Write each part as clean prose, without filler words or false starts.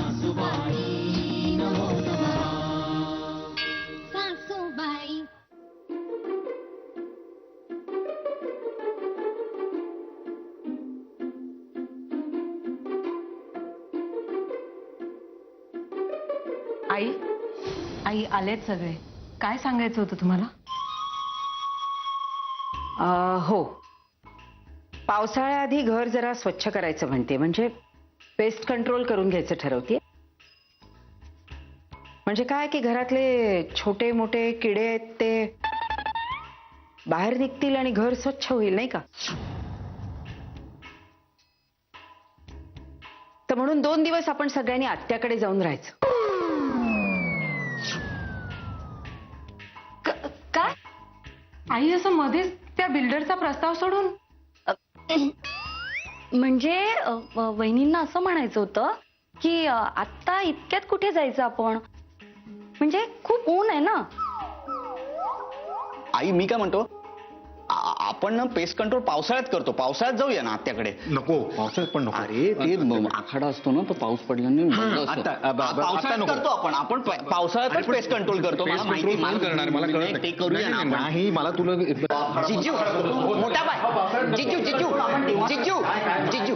सासूबाई. आई आई आलेत सगळे. काय सांगायचं होतं तुम्हाला? हो, पावसाळ्याआधी घर जरा स्वच्छ करायचं म्हणते, म्हणजे पेस्ट कंट्रोल करून घ्यायचं ठरवते. म्हणजे काय की घरातले छोटे मोठे किडे आहेत ते बाहेर निघतील आणि घर स्वच्छ होईल, नाही का? तर म्हणून 2 दिवस आपण सगळ्यांनी आत्याकडे जाऊन राहायचं. काय आई असं मध्येच त्या बिल्डरचा प्रस्ताव सोडून? म्हणजे वहिनींना असं म्हणायचं होतं की आत्ता इतक्यात कुठे जायचं आपण, म्हणजे खूप ऊन आहे ना. आई मी काय म्हणतो, आपण ना पेस्ट कंट्रोल पावसाळ्यात करतो. पावसाळ्यात जाऊया ना आत्याकडे. नको, पावसाळ्यात पण नको. अरे ते आखाडा असतो ना, तो पाऊस पडल्याने पावसाळ्यात करतो आपण पावसाळ्यातच पेस्ट कंट्रोल करतो. मला माहिती करणार, मला कळत ते करूया ना. नाही, मला तुला जिजू मोठा बाय, जिजू जिजू जिजू जिजू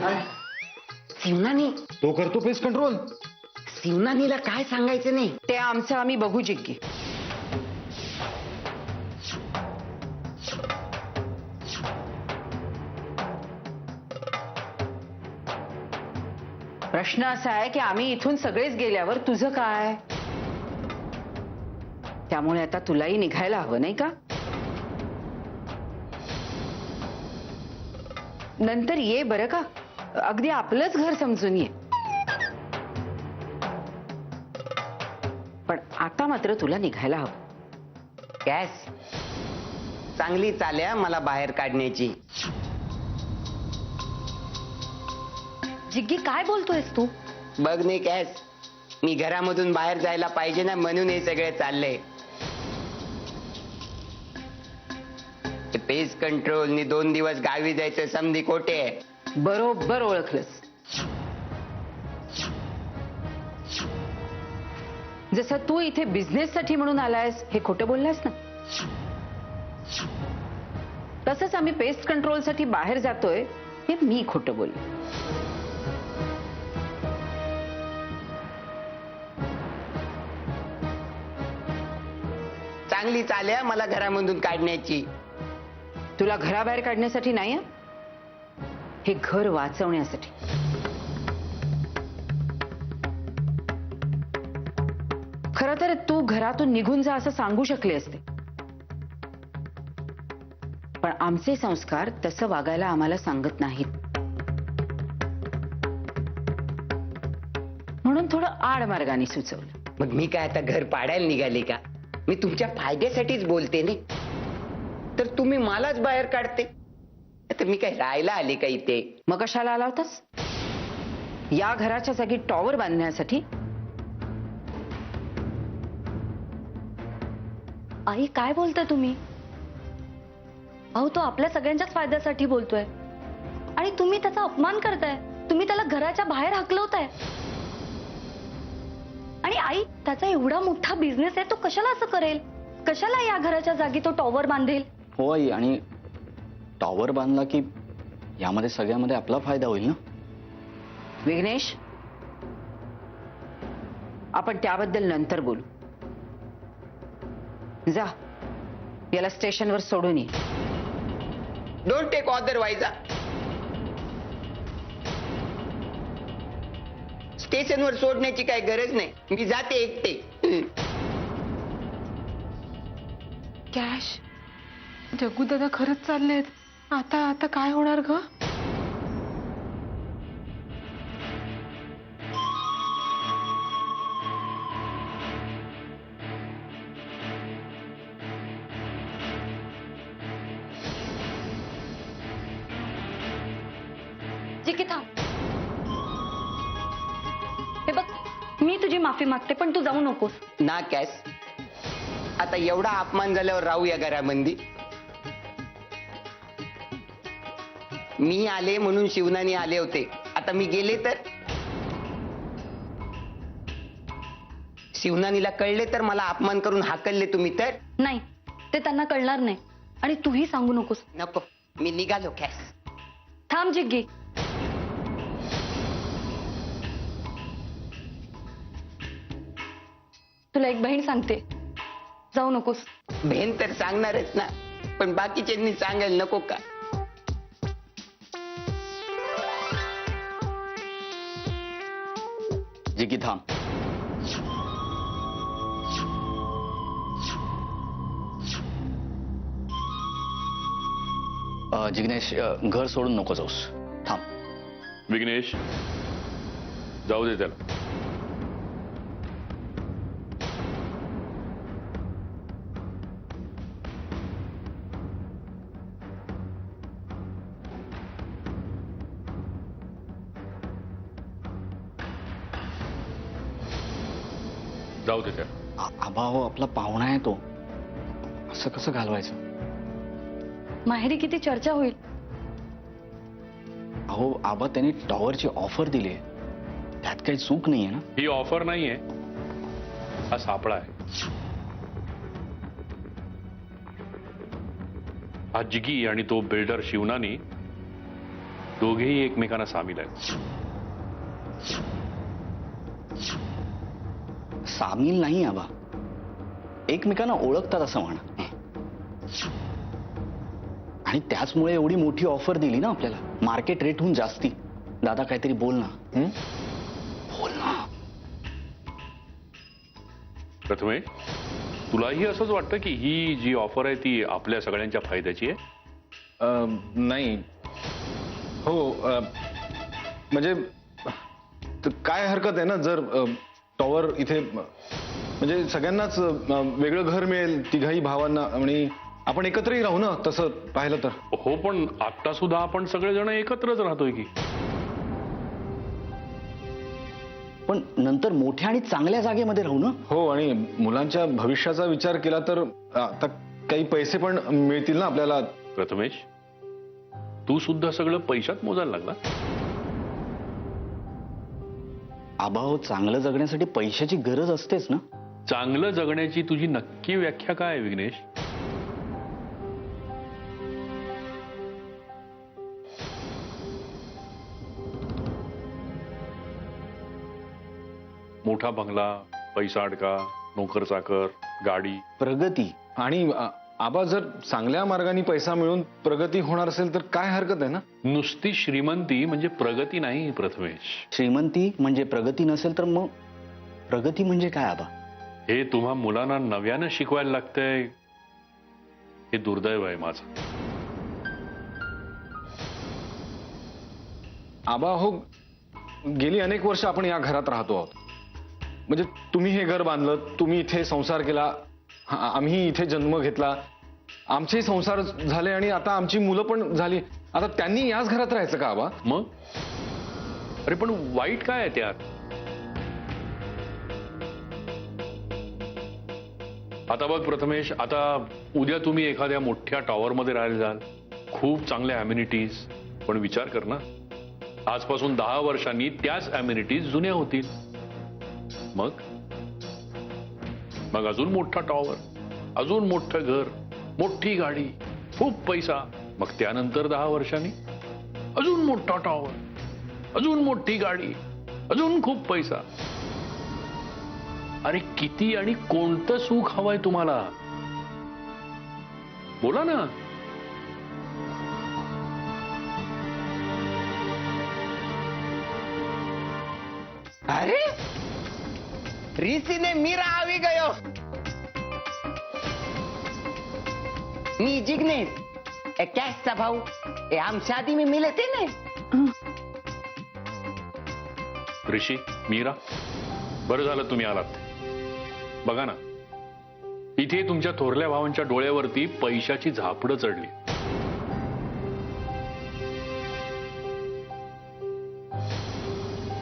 शिवनानी, तो करतो पेस्ट कंट्रोल. शिवनानीला काय सांगायचं नाही, ते आमचं आम्ही बघू जिग्गी. प्रश्न असा आहे की आम्ही इथून सगळेच गेल्यावर तुझं काय? त्यामुळे आता तुलाही निघायला हवं, नाही का? नंतर ये बरं का, अगदी आपलंच घर समजून ये. पण आता मात्र तुला निघायला हवं. गॅस चांगली चाल्या मला बाहेर काढण्याची. जिग्गी काय बोलतोयस तू? बघ नाही गॅस, मी घरामधून बाहेर जायला पाहिजे ना, म्हणून हे सगळे चाललंय. पेस्ट कंट्रोलनी 2 दिवस गावी जायचं समधी खोटे आहे. बरोबर ओळखलंस. जसं तू इथे बिझनेस साठी म्हणून आलायस हे खोटं बोललास ना, तसंच आम्ही पेस्ट कंट्रोल साठी बाहेर जातोय हे मी खोटं बोलले. चांगली चाल्या मला घरामधून काढण्याची. तुला घराबाहेर काढण्यासाठी नाही, हे घर वाचवण्यासाठी. खरं तर तू घरातून निघून जा असं सांगू शकले असते, पण आमचे संस्कार तसं वागायला आम्हाला सांगत नाहीत. म्हणून थोडं आडमार्गाने सुचवलं. मग मी काय आता घर पाडायला निघाले का? मी तुमच्या फायद्यासाठीच बोलते नाही, तर तुम्ही मलाच बाहेर काढते. आता मी काय राहायला आले का इथे? मग कशाला आला होतास? या घराच्या जागी टॉवर बांधण्यासाठी? आई काय बोलताय तुम्ही? अहो तो आपल्या सगळ्यांच्याच फायद्यासाठी बोलतोय आणि तुम्ही त्याचा अपमान करताय. तुम्ही त्याला घराच्या बाहेर हाकलवताय. आणि आई, त्याचा एवढा मोठा बिझनेस आहे, तो कशाला असं करेल? कशाला या घराच्या जागी तो टॉवर बांधेल? हो आई, आणि टॉवर बांधला की यामध्ये सगळ्यामध्ये आपला फायदा होईल ना. विघ्नेश, आपण त्याबद्दल नंतर बोलू. जा, याला स्टेशनवर सोडून ये. Don't take otherwise. स्टेशनवर सोडण्याची काय गरज नाही, मी जाते एकटे. कॅश, जग्गू दादा खरंच चाललेत. आता आता काय होणार ग? जिकी थांब. हे बघ, मी तुझी माफी मागते, पण तू जाऊ नकोस. ना कॅस, आता एवढा अपमान झाल्यावर राहूया घरामध्ये. मी आले म्हणून शिवनानी आले होते, आता मी गेले तर शिवनानीला कळले तर मला अपमान करून हाकलले तुम्ही तर नाही, ते त्यांना कळणार नाही. आणि तूही सांगू नकोस. नको, मी निघालो कॅश. थांब जिग्गी. तुला एक बहीण सांगते, जाऊ नकोस. बहीण तर सांगणारच ना, पण बाकीच्यांनी सांगायला नको का? जिगी थांब. जिग्नेश, घर सोडून नको जाऊस. थांब. विघ्नेश, जाऊ दे त्याला. जाऊ दे त्याला. आबा हो, आपला पाहुणा आहे तो, असं कसं घालवायचं? माहेरी किती चर्चा होईल. अहो आबा, त्यांनी टॉवरची ऑफर दिली आहे, त्यात काही चूक नाहीये ना? ही ऑफर नाहीये, हा सापळा आहे. हा जिगी आणि तो बिल्डर शिवनानी दोघेही एकमेकांना सामील आहेत. सामील नाही आबा, एकमेकांना ओळखतात असं म्हणा. आणि त्याचमुळे एवढी मोठी ऑफर दिली ना आपल्याला, मार्केट रेटहून जास्ती. दादा काहीतरी बोल ना. बोल ना. प्रथमेश, तुलाही असंच वाटतं की ही जी ऑफर आहे ती आपल्या सगळ्यांच्या फायद्याची आहे? नाही हो, म्हणजे काय हरकत आहे ना, जर टॉवर इथे म्हणजे सगळ्यांनाच वेगळं घर मिळेल, तिघाही भावांना, आणि आपण एकत्रही राहू ना तसं पाहिलं तर. हो, पण आता सुद्धा आपण सगळेजण एकत्रच राहतोय की. पण नंतर मोठ्या आणि चांगल्या जागेमध्ये राहू ना. हो, आणि मुलांच्या भविष्याचा विचार केला तर आता काही पैसे पण मिळतील ना आपल्याला. प्रथमेश, तू सुद्धा सगळं पैशात मोजायला लागला. आबा हो, चांगलं जगण्यासाठी पैशाची गरज असतेच ना. चांगलं जगण्याची तुझी नक्की व्याख्या काय आहे विघ्नेश? मोठा बंगला, पैसा अडका, नोकर चाकर, गाडी. प्रगती. आणि आबा, जर चांगल्या मार्गाने पैसा मिळून प्रगती होणार असेल तर काय हरकत आहे ना. नुसती श्रीमंती म्हणजे प्रगती नाही प्रथमेश. श्रीमंती म्हणजे प्रगती नसेल तर मग प्रगती म्हणजे काय आबा? हे तुम्हा मुलांना नव्यानं शिकवायला लागतंय, हे दुर्दैव आहे माझं. आबा हो, गेली अनेक वर्ष आपण या घरात राहतो आहोत. म्हणजे तुम्ही हे घर बांधलं, तुम्ही इथे संसार केला, आम्ही इथे जन्म घेतला, आमचे संसार झाले आणि आता आमची मुलं पण झाली. आता त्यांनी याच घरात राहायचं का आबा? मग अरे पण वाईट काय आहे त्यात? आता बघ प्रथमेश, आता उद्या तुम्ही एखाद्या मोठ्या टॉवर मध्ये राहायला जाल, खूप चांगल्या अम्युनिटीज. पण विचार कर ना, आजपासून 10 वर्षांनी त्याच अम्युनिटीज जुन्या होतील. मग अजून मोठा टॉवर, अजून मोठं घर, मोठी गाडी, खूप पैसा. मग त्यानंतर 10 वर्षांनी अजून मोठा टॉवर, अजून मोठी गाडी, अजून खूप पैसा. अरे किती आणि कोणतं सुख हवंय तुम्हाला? बोला ना. अरे ऋषीने मीरा आवी गयो. मी जिग्नेश, कॅशचा भाऊ. हम शादी में मिले थे ना. ऋषी, मीरा, बरं झालं तुम्ही आलात. बघा ना, इथे तुमच्या थोरल्या भावांच्या डोळ्यावरती पैशाची झापडं चढली.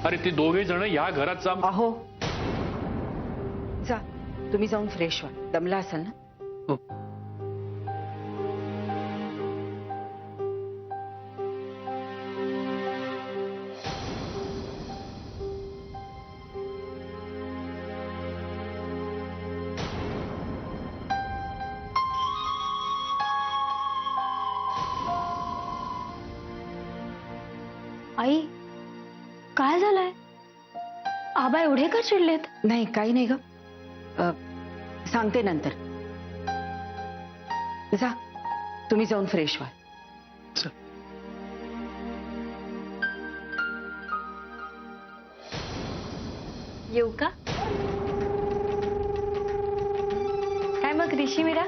अरे ते दोघे जण या घरात जा. अहो, जा तुम्ही जाऊन फ्रेश व्हा, दमला असाल ना. आई काय झालंय? आबा एवढे का चिडलेत? नाही काही नाही ग. सांगते नंतर. जा तुम्ही जाऊन फ्रेश व्हा. येऊ का? काय मग ऋषी मीरा,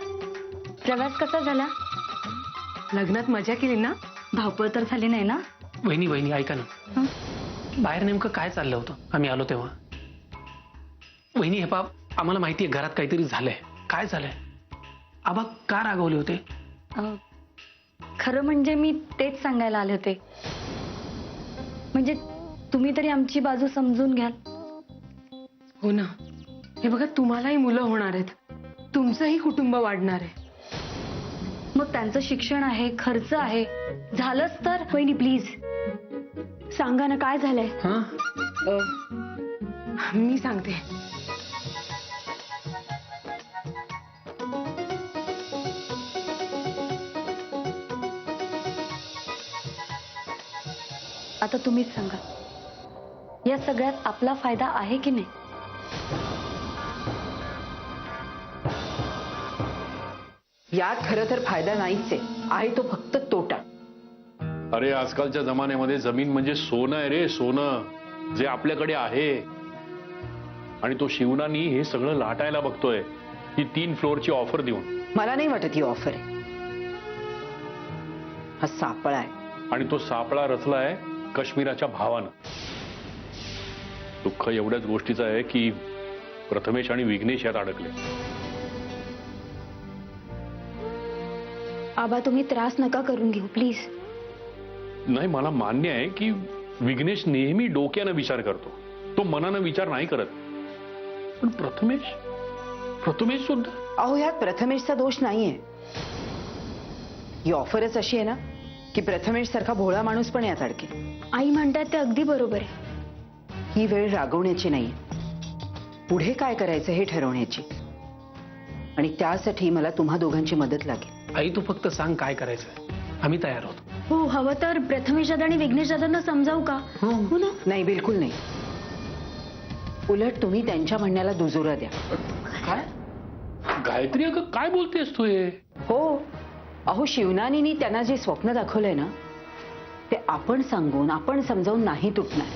प्रवास कसा झाला? लग्नात मजा केली ना? धावपळ तर झाली नाही ना? वहिनी ऐका ना. हं? बाहेर नेमकं काय चाललं होतं आम्ही आलो तेव्हा? वहिनी हे पाप, आम्हाला माहितीये घरात काहीतरी झालंय. काय झालंय? आबा का रागवले होते? खरं म्हणजे मी तेच सांगायला आले होते. म्हणजे तुम्ही तरी आमची बाजू समजून घ्याल. हो ना. हे बघा, तुम्हालाही मुलं होणार आहेत, तुमचंही कुटुंब वाढणार आहे. मग त्यांचं शिक्षण आहे, खर्च आहे. झालंच तर. वहिनी प्लीज सांगा ना काय झालंय. हा, मी सांगते. आता तुम्हीच सांगा, या सगळ्यात आपला फायदा आहे की नाही? यात खरं तर फायदा नाहीच आहे तो फक्त तोटा. अरे आजकालच्या जमान्यामध्ये जमीन म्हणजे सोनं आहे रे, सोनं जे आपल्याकडे आहे. आणि तो शिवनानी हे सगळं लाटायला बघतोय ही 3 फ्लोअरची ऑफर देऊन. मला नाही वाटत ही ऑफर आहे. हा सापळा आहे. आणि तो सापळा रचलाय काश्मीराच्या भावानं. दुःख एवढ्याच गोष्टीचं आहे की प्रथमेश आणि विघ्नेश यात अडकले. आबा तुम्ही त्रास नका करून घेऊ प्लीज. नाही, मला मान्य आहे की विघ्नेश नेहमी डोक्यानं विचार करतो, तो मनानं विचार नाही करत. पण प्रथमेश सुद्धा. अहो यात प्रथमेशचा दोष नाहीये. ही ऑफरच अशी आहे ना की प्रथमेश सारखा भोळा माणूस पण यात अडकेल. आई म्हणतात ते अगदी बरोबर आहे. ही वेळ रागवण्याची नाही, पुढे काय करायचं हे ठरवण्याची. आणि त्यासाठी मला तुम्हा दोघांची मदत लागेल. आई तू फक्त सांग काय करायचंय, आम्ही तयार आहोत. हो, हवं तर प्रथमेश दादा आणि विघ्नेश दादांना समजावू का? हो ना. नाही बिलकुल नाही. उलट तुम्ही त्यांच्या म्हणण्याला दुजोरा द्या. काय गायत्री, अगं काय बोलतेस तू हे? हो, अहो शिवनानीनी त्यांना जे स्वप्न दाखवलंय ना ते आपण सांगून आपण समजावून नाही तुटणार.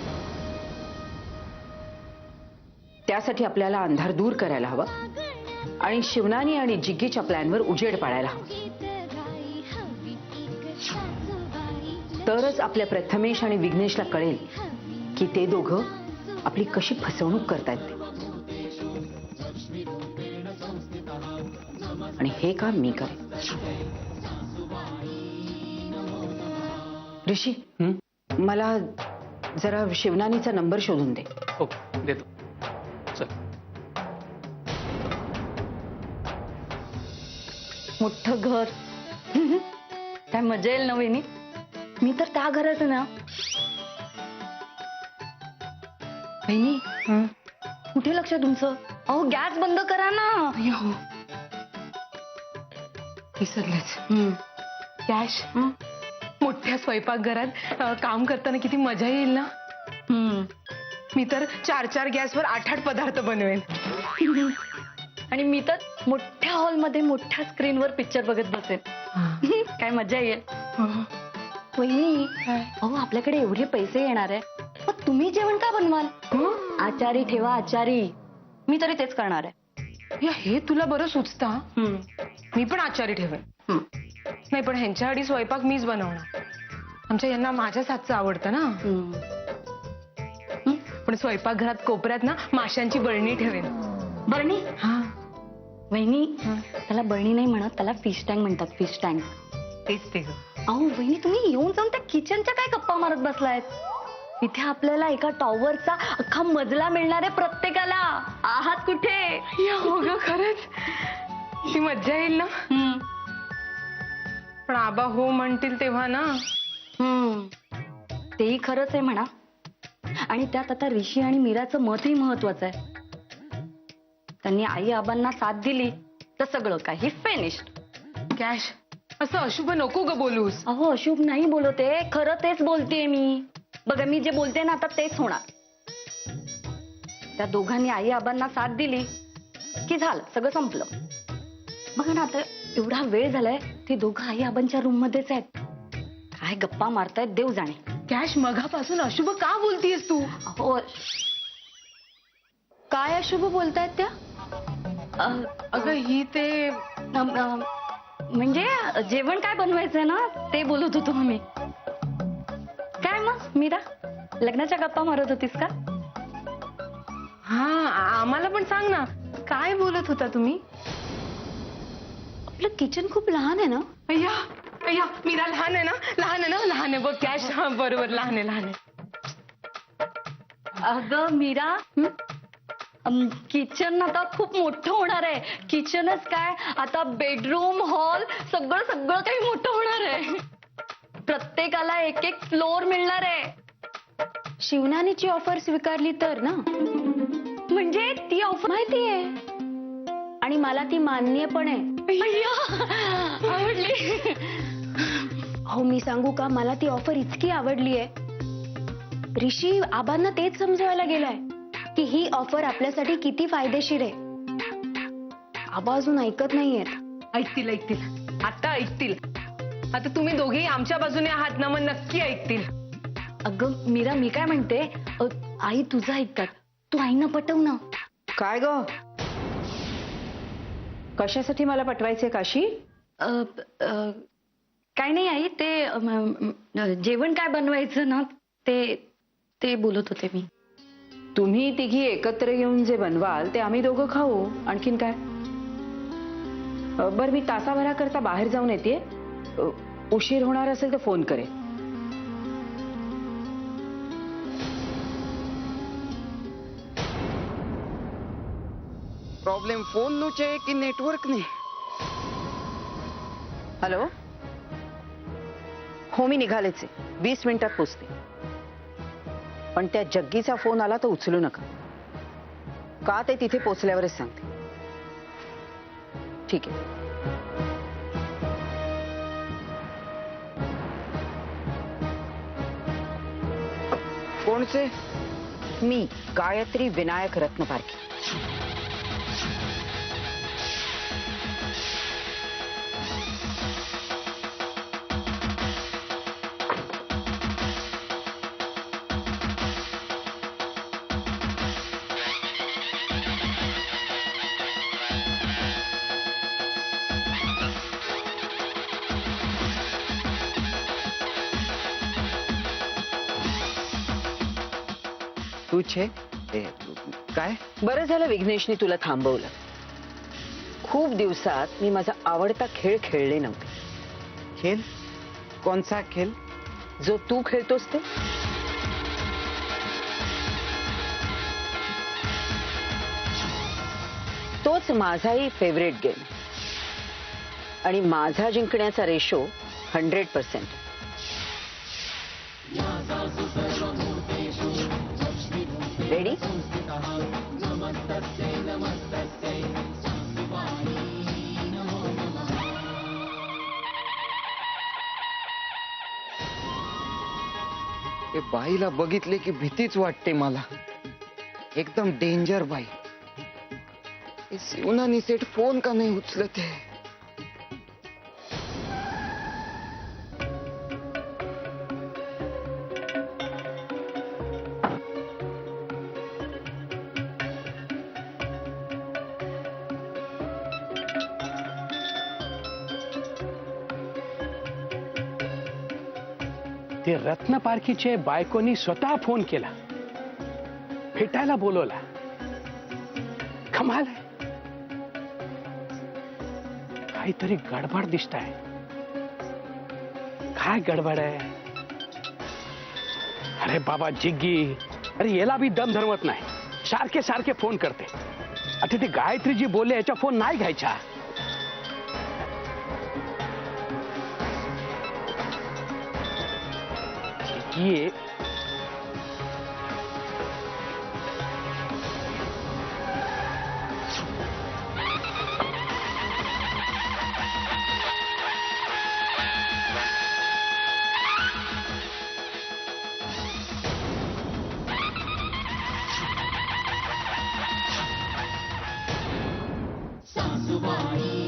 त्यासाठी आपल्याला अंधार दूर करायला हवा आणि शिवनानी आणि जिग्गीच्या प्लॅनवर उजेड पाडायला हवा. तरच आपल्या प्रथमेश आणि विघ्नेशला कळेल की ते दोघं आपली कशी फसवणूक करतायत ते. आणि हे काम मी करेन. ऋषी, मला जरा शिवनानीचा नंबर शोधून दे. हो देतो. चल. मोठं घर. काय मजा येईल ना वहिनी. मी तर त्या घरात आहे ना. वहिनी कुठे लक्ष तुमचं? अहो गॅस बंद करा ना. हो, विसरलेच. कॅश, मोठ्या स्वयंपाकघरात काम करताना किती मजा येईल ना. मी तर 4 गॅसवर 8 पदार्थ बनवेन. आणि मी तर मोठ्या हॉलमध्ये मोठ्या स्क्रीनवर पिक्चर बघत बसेन. काय मजा येईल. वहिनी, अहो आपल्याकडे एवढे पैसे येणार आहे, मग तुम्ही जेवण का बनवाल? आचारी ठेवा, आचारी. मी तरी तेच करणार आहे. हे तुला बरं सुचता. मी पण आचारी ठेवेन. नाही पण ह्यांच्यासाठी स्वयंपाक मीच बनवणार. आमच्या यांना माझ्याच हातचं आवडतं ना. पण स्वयंपाकघरात कोपऱ्यात ना माशांची बरणी ठेवेन. बरणी? हा वहिनी, त्याला बरणी नाही म्हणत, त्याला फिश टँक म्हणतात. Fish tank. तेच ते ग. अहो वहिनी, तुम्ही येऊन जाऊन त्या किचनच्या काय गप्पा मारत बसलायत? इथे आपल्याला एका टॉवरचा अख्खा मजला मिळणार आहे प्रत्येकाला. आहात कुठे? हो ग, खरंच ती मज्जा येईल ना. पण आबा हो म्हणतील तेव्हा ना. तेही खरंच आहे म्हणा. आणि त्यात आता ऋषी आणि मीराचं मतही महत्वाचं आहे. त्यांनी आई आबांना साथ दिली तर सगळं काही फिनिश्ड. कॅश, असं अशुभ नको ग बोलूस. अहो अशुभ नाही बोलते, खरं तेच बोलतेय मी. बघा मी जे बोलते ना आता तेच होणार. त्या दोघांनी आई आबांना साथ दिली की झालं, सगळं संपलं. बघा ना आता एवढा वेळ झालाय, ती दोघं आई आबांच्या रूम मध्येच आहेत. काय गप्पा मारतायत देव जाणे. कॅश मगापासून अशुभ का बोलतीयस तू? हो, काय अशुभ बोलतायत त्या? अगं ही ते म्हणजे जेवण काय बनवायचंय ना ते बोलत होतो मी. काय मग मीरा, लग्नाच्या गप्पा मारत होतीस का? हा, आम्हाला पण सांग ना, काय बोलत होता तुम्ही? आपलं किचन खूप लहान आहे ना. अय्या अय्या, मीरा लहान आहे ना, लहान आहे ना, लहान आहे बघ. कॅश हा बरोबर, लहान आहे, लहान आहे. अगं मीरा, किचन आता खूप मोठं होणार आहे. किचनच काय, आता बेडरूम, हॉल सगळं सगळं काही मोठं होणार आहे. प्रत्येकाला एक एक फ्लोर मिळणार आहे. शिवनानीची ऑफर स्वीकारली तर ना, म्हणजे ती ऑफर माहितीये आणि मला ती मान्य पण आहे. आवडली. हो, मी सांगू का, मला ती ऑफर इतकी आवडली आहे, ऋषी आबांना तेच समजवायला गेलाय की ही ऑफर आपल्यासाठी किती फायदेशीर आहे. आबा अजून ऐकत नाहीयेत. ऐकतील ऐकतील, आता ऐकतील. आता तुम्ही दोघेही आमच्या बाजूने आहात ना, मग नक्की ऐकतील. अगं मीरा, मी काय म्हणते, आई तुझं ऐकतात, तू आईनं पटव ना. काय ग, कशासाठी मला पटवायचे काशी? काय नाही आई, ते जेवण काय बनवायचं ना ते बोलत होते मी. तुम्ही तिघी एकत्र येऊन जे बनवाल ते आम्ही दोघं खाऊ, आणखीन काय. बरं, मी तासाभराकरता बाहेर जाऊन येते. उशीर होणार असेल तर फोन करेन. प्रॉब्लेम फोन નો છે કે નેટવર્ક ને? हॅलो, हो मी निघालेच आहे, 20 मिनिटात पोचते. पण त्या जग्गीचा फोन आला तर उचलू नका. का ते तिथे पोचल्यावरच सांगते. ठीक आहे. કોણસે? मी गायत्री विनायक रत्नपारखी. તું છે? काय? बरं झालं विघ्नेशने तुला थांबवलं. खूप दिवसात मी माझा आवडता खेळ खेळले नव्हते. खेळ? कोणचा खेळ? जो तू खेळतोस ते. तोच माझाही फेवरेट गेम आणि माझा जिंकण्याचा रेशो 100%. रेडी? ते बाईला बघितले की भीतीच वाटते मला. एकदम डेंजर बाई. शिवनानी सेठ फोन का नाही उचलत है? ते रत्नपारखीचे बायकोनी स्वतः फोन केला, भेटायला बोलवला. कमाल आहे. काहीतरी गडबड दिसत आहे. काय गडबड आहे? अरे बाबा जिग्गी, अरे याला बी दम धरवत नाही. सारखे सारखे फोन करते. आता ते गायत्री जी बोलले याचा फोन नाही घ्यायचा. ये सासूबाई